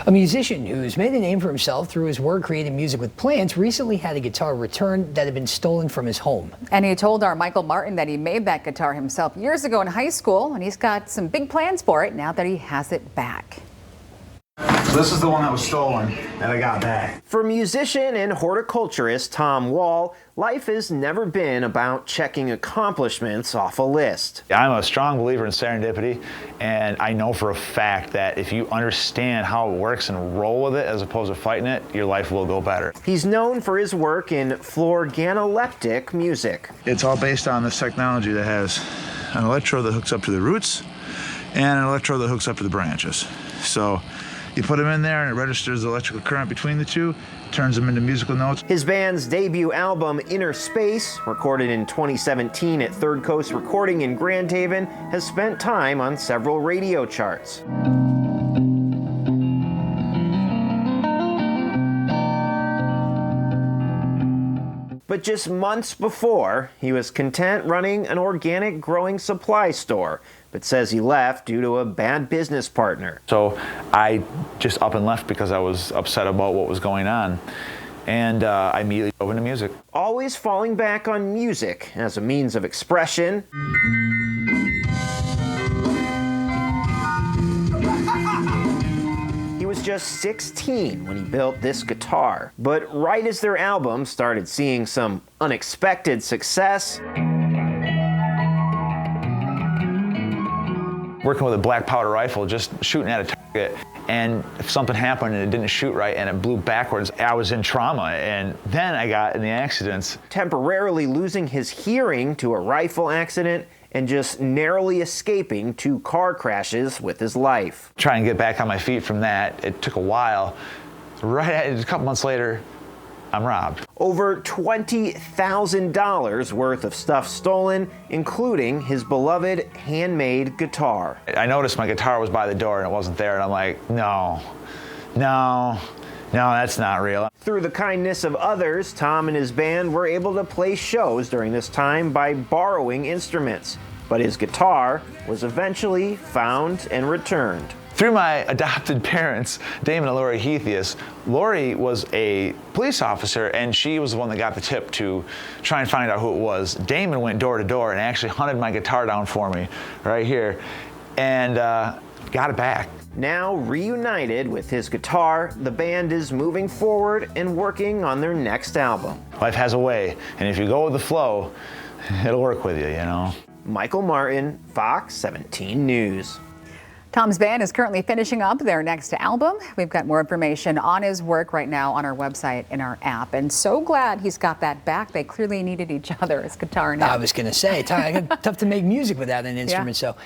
A musician who's made a name for himself through his work creating music with plants recently had a guitar returned that had been stolen from his home. And he told our Michael Martin that he made that guitar himself years ago in high school, and he's got some big plans for it now that he has it back. This is the one that was stolen that I got back. For musician and horticulturist Tom Wall, life has never been about checking accomplishments off a list. I'm a strong believer in serendipity, and I know for a fact that if you understand how it works and roll with it as opposed to fighting it, your life will go better. He's known for his work in florganoleptic music. It's all based on this technology that has an electrode that hooks up to the roots and an electrode that hooks up to the branches. So you put them in there and it registers the electrical current between the two, turns them into musical notes. His band's debut album, Inner Space, recorded in 2017 at Third Coast Recording in Grand Haven, has spent time on several radio charts. But just months before, he was content running an organic growing supply store, but says he left due to a bad business partner. So I just up and left because I was upset about what was going on. And I immediately dove into music. Always falling back on music as a means of expression. He was just 16 when he built this guitar. But right as their album started seeing some unexpected success, working with a black powder rifle, just shooting at a target, and if something happened and it didn't shoot right and it blew backwards, I was in trauma, and then I got in the accidents. Temporarily losing his hearing to a rifle accident and just narrowly escaping 2 car crashes with his life. Trying to get back on my feet from that, it took a while. A couple months later, I'm robbed. Over $20,000 worth of stuff stolen, including his beloved handmade guitar. I noticed my guitar was by the door and it wasn't there, and I'm like, no, that's not real. Through the kindness of others, Tom and his band were able to play shows during this time by borrowing instruments. But his guitar was eventually found and returned. Through my adopted parents, Damon and Lori Heathius, Lori was a police officer, and she was the one that got the tip to try and find out who it was. Damon went door to door and actually hunted my guitar down for me right here, and got it back. Now reunited with his guitar, the band is moving forward and working on their next album. Life has a way, and if you go with the flow, it'll work with you, you know. Michael Martin, Fox 17 News. Tom's band is currently finishing up their next album. We've got more information on his work right now on our website and our app. And so glad he's got that back. They clearly needed each other, his guitar and him. I was going to say, tough to make music without an instrument. Yeah. So